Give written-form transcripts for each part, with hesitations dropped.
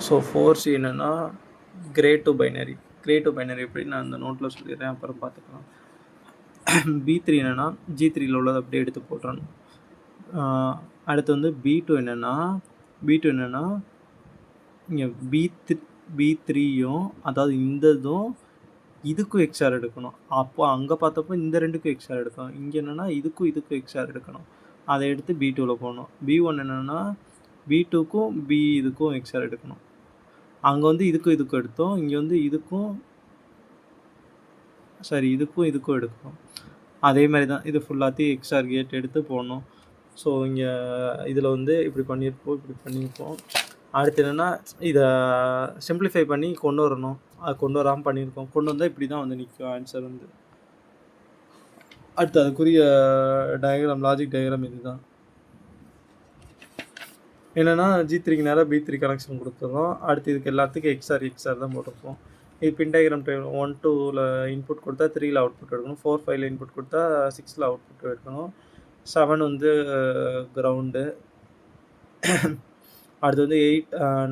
So 4C என்னென்னா grey to binary. Grey to binary எப்படி நான் அந்த நோட்டில் சொல்லிடுறேன், அப்புறம் பார்த்துக்கலாம். B3 என்னென்னா G3யில் உள்ளதை அப்படியே எடுத்து போட்டுறணும். அடுத்து வந்து B2 என்னென்னா இங்கே B3யும் அதாவது இந்த இதுவும் இதுக்கும் எக்ஸ்ஆர் எடுக்கணும். அப்போ அங்கே பார்த்தப்போ இந்த ரெண்டுக்கும் எக்ஸ்ஆர் எடுக்கணும். இங்கே என்னென்னா இதுக்கும் எக்ஸ்ஆர் எடுக்கணும். அதை எடுத்து B2வில் போடணும். B1 என்னென்னா B2க்கும் இதுக்கும் எக்ஸ்ஆர் எடுக்கணும். அங்கே வந்து இதுக்கும் எடுத்தோம். இங்கே வந்து இதுக்கும் எடுக்கணும். அதே மாதிரி தான் இது ஃபுல்லாத்தையும் எக்ஸ்ஆர் கேட் எடுத்து போடணும். ஸோ இங்கே இதில் வந்து இப்படி பண்ணியிருப்போம். அடுத்து என்னென்னா இதை சிம்பிளிஃபை பண்ணி கொண்டு வரணும். அது கொண்டு வராமல் பண்ணியிருக்கோம். கொண்டு வந்தால் இப்படி தான் வந்து நிற்கும் ஆன்சர் வந்து. அடுத்து அதுக்குரிய லாஜிக் டயக்ராம் இது தான். என்னென்னா G3க்கு நேராக B3 கனெக்ஷன் கொடுத்துருவோம். அடுத்து இதுக்கு எல்லாத்துக்கும் எக்ஸ்ஆர் தான் போட்டிருப்போம். இது பின் டயக்ராம் 1, 2ல் இன்புட் கொடுத்தா 3ல் அவுட்புட் எடுக்கணும். 4, 5ல் இன்புட் கொடுத்தா 6ல் அவுட்புட் எடுக்கணும். 7 வந்து கிரவுண்டு. அடுத்து வந்து 8,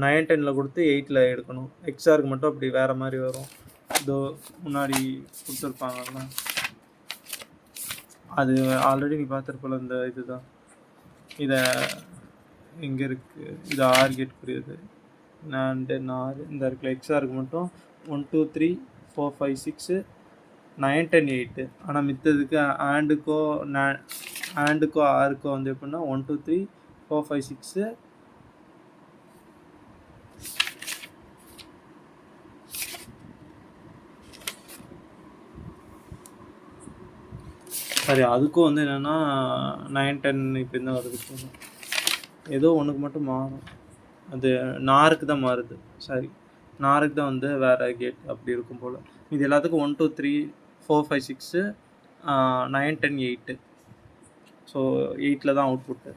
9, 10ல் கொடுத்து 8ல் எடுக்கணும். எக்ஸ்ஆருக்கு மட்டும் அப்படி வேறு மாதிரி வரும். இதோ முன்னாடி கொடுத்துருப்பாங்கல்ல, அது ஆல்ரெடி நீ பார்த்துருப்பல. இந்த இதுதான் இதை இங்கே இருக்குது. இது ஆர் கேட் புரியுது. அண்டு ஆர் இந்த இருக்குல்ல, எக்ஸ்ஆருக்கு மட்டும் 1, 2, 3, 4, 5, 6, 9, 10, 8. ஆனால் மித்ததுக்கு ஆண்டுக்கோ ஆருக்கோ வந்து எப்படின்னா 1, 2, 3, 4, 5, 6. சரி, அதுக்கும் வந்து என்னென்னா 9, 10 இப்படி தான் வருது. ஏதோ ஒன்றுக்கு மட்டும் மாறும். அது நாருக்கு தான் மாறுது. சரி, நாருக்கு தான் வந்து வேறு கேட் அப்படி இருக்கும் போல். இது எல்லாத்துக்கும் 1, 2, 3, 4, 5, 6, 9, 10, 8. ஸோ 8ல் தான் அவுட்புட்டு.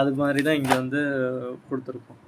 அது மாதிரி தான் இங்கே வந்து கொடுத்துருக்கோம்.